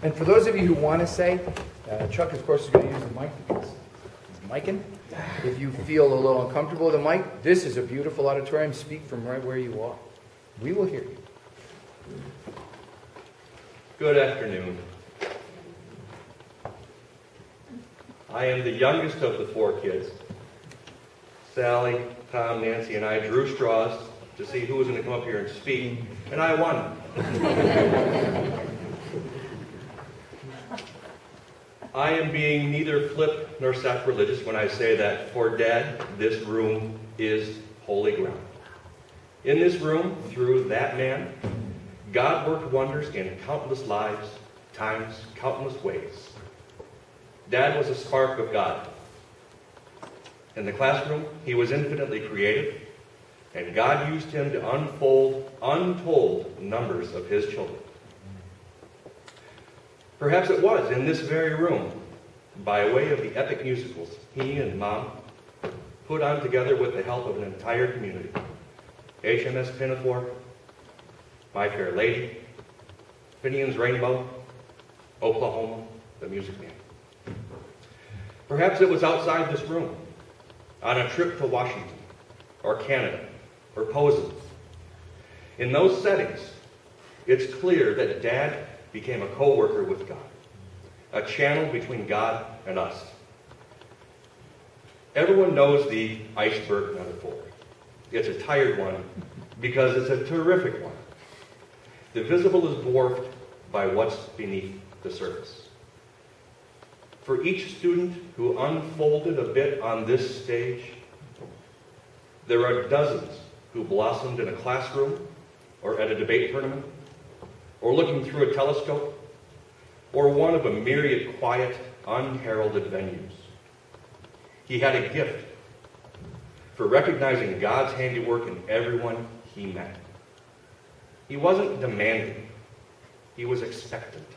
And for those of you who want to say, Chuck, of course, is going to use the mic because he's micing. If you feel a little uncomfortable with the mic, this is a beautiful auditorium. Speak from right where you are. We will hear you. Good afternoon. I am the youngest of the 4 kids. Sally, Tom, Nancy, and I drew straws to see who was going to come up here and speak, and I won. I am being neither flip nor sacrilegious when I say that for Dad, this room is holy ground. In this room, through that man, God worked wonders in countless lives, times, countless ways. Dad was a spark of God. In the classroom, he was infinitely creative, and God used him to unfold untold numbers of his children. Perhaps it was in this very room, by way of the epic musicals he and Mom put on together with the help of an entire community. HMS Pinafore, My Fair Lady, Finian's Rainbow, Oklahoma, The Music Man. Perhaps it was outside this room, on a trip to Washington, or Canada, or Posen. In those settings, it's clear that Dad became a co-worker with God, a channel between God and us. Everyone knows the iceberg metaphor. It's a tired one because it's a terrific one. The visible is dwarfed by what's beneath the surface. For each student who unfolded a bit on this stage, there are dozens who blossomed in a classroom or at a debate tournament, or looking through a telescope, or one of a myriad quiet, unheralded venues. He had a gift for recognizing God's handiwork in everyone he met. He wasn't demanding, he was expectant.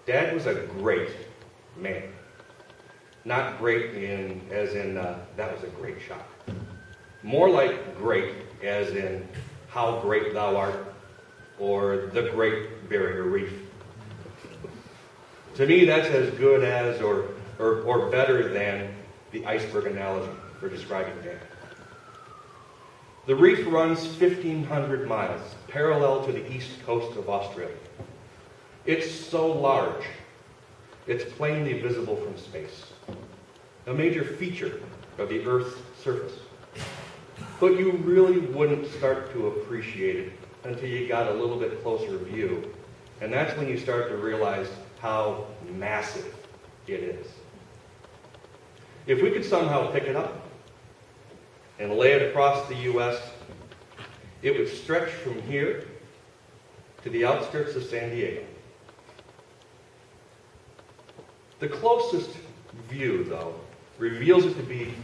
Dad was a great man. Not great as in that was a great shot. More like great as in how great thou art, or the Great Barrier Reef. To me, that's as good as or better than the iceberg analogy for describing Dad. The reef runs 1,500 miles, parallel to the east coast of Australia. It's so large, it's plainly visible from space, a major feature of the Earth's surface. But you really wouldn't start to appreciate it until you got a little bit closer view. And that's when you start to realize how massive it is. If we could somehow pick it up and lay it across the U.S., it would stretch from here to the outskirts of San Diego. The closest view, though, reveals it to be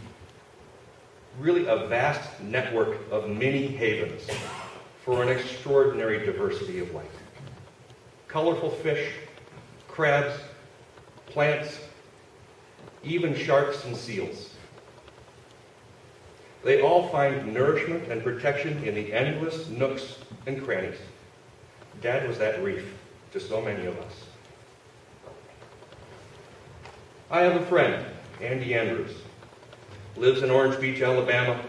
really a vast network of mini havens for an extraordinary diversity of life. Colorful fish, crabs, plants, even sharks and seals. They all find nourishment and protection in the endless nooks and crannies. Dad was that reef to so many of us. I have a friend, Andy Andrews, lives in Orange Beach, Alabama,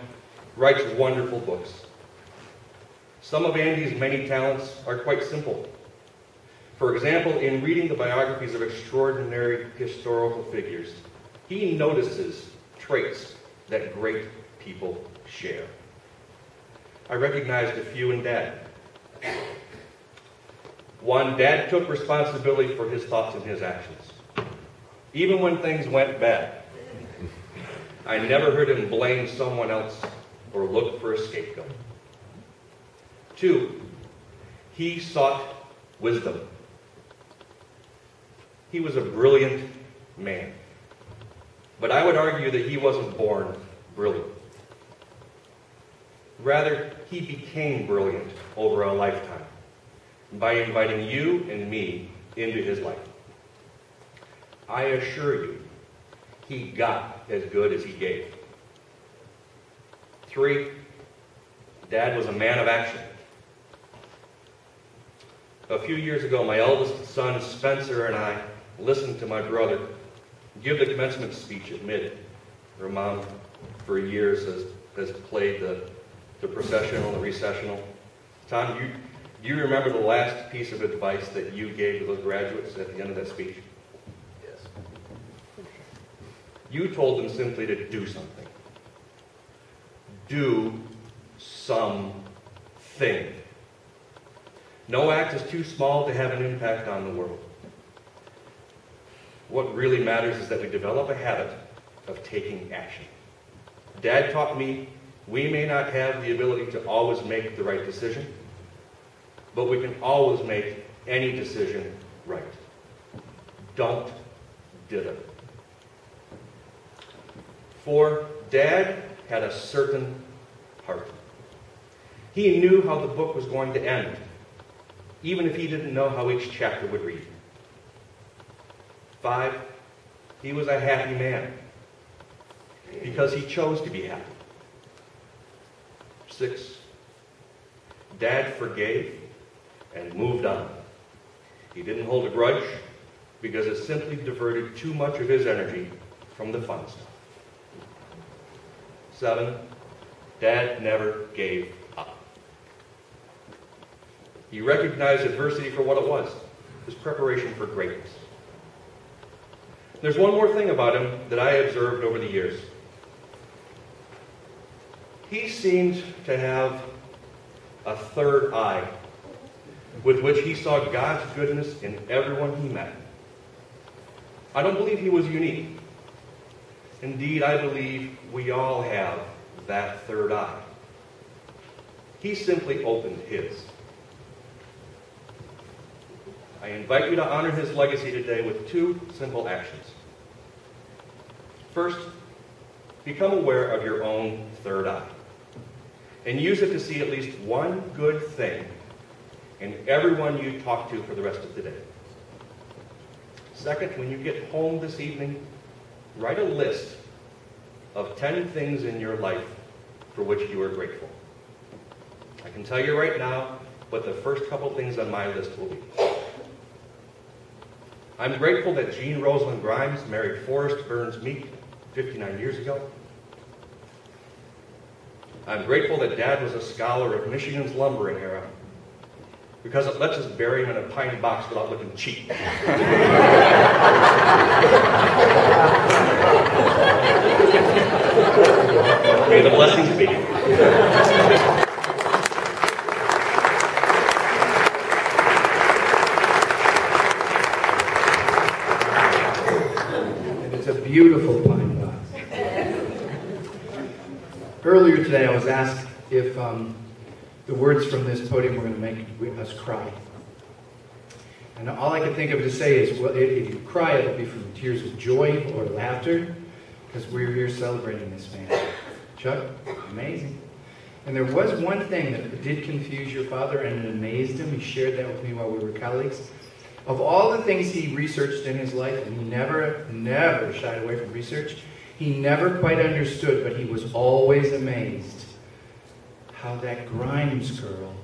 writes wonderful books. Some of Andy's many talents are quite simple. For example, in reading the biographies of extraordinary historical figures, he notices traits that great people share. I recognized a few in Dad. One, Dad took responsibility for his thoughts and his actions, even when things went bad. I never heard him blame someone else or look for a scapegoat. Two, he sought wisdom. He was a brilliant man. But I would argue that he wasn't born brilliant. Rather, he became brilliant over a lifetime by inviting you and me into his life. I assure you, he got as good as he gave. Three, Dad was a man of action. a few years ago, my eldest son, Spencer, and I listened to my brother give the commencement speech at Mid. Her mom, for years, has played the processional, the recessional. Tom, do you remember the last piece of advice that you gave to those graduates at the end of that speech? Yes. You told them simply to do something. Do something. No act is too small to have an impact on the world. What really matters is that we develop a habit of taking action. Dad taught me we may not have the ability to always make the right decision, but we can always make any decision right. Don't dither. 4, Dad had a certain heart. He knew how the book was going to end, even if he didn't know how each chapter would read. 5, he was a happy man because he chose to be happy. 6, Dad forgave and moved on. He didn't hold a grudge because it simply diverted too much of his energy from the fun stuff. 7, Dad never gave up. He recognized adversity for what it was, his preparation for greatness. There's one more thing about him that I observed over the years. He seemed to have a third eye with which he saw God's goodness in everyone he met. I don't believe he was unique. Indeed, I believe we all have that third eye. He simply opened his. I invite you to honor his legacy today with 2 simple actions. First, become aware of your own third eye and use it to see at least one good thing in everyone you talk to for the rest of the day. Second, when you get home this evening, write a list of 10 things in your life for which you are grateful. I can tell you right now what the first couple things on my list will be. I'm grateful that Jean Rosalind Grimes married Forrest Burns Meek 59 years ago. I'm grateful that Dad was a scholar of Michigan's lumbering era because it lets us bury him in a pine box without looking cheap. May the blessings be. And it's a beautiful pine box. Earlier today I was asked if the words from this podium were going to make us cry. And all I could think of to say is, well, if you cry, it'll be from tears of joy or laughter, because we're here celebrating this man. Chuck, amazing. And there was one thing that did confuse your father, and it amazed him. He shared that with me while we were colleagues. Of all the things he researched in his life, and he never shied away from research, he never quite understood, but he was always amazed how that Grimes girl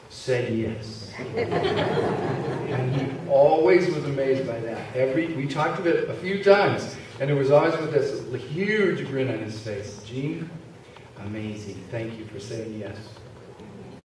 said yes. And he always was amazed by that. We talked of it a few times, and it was always with this huge grin on his face. Gene, amazing. Thank you for saying yes.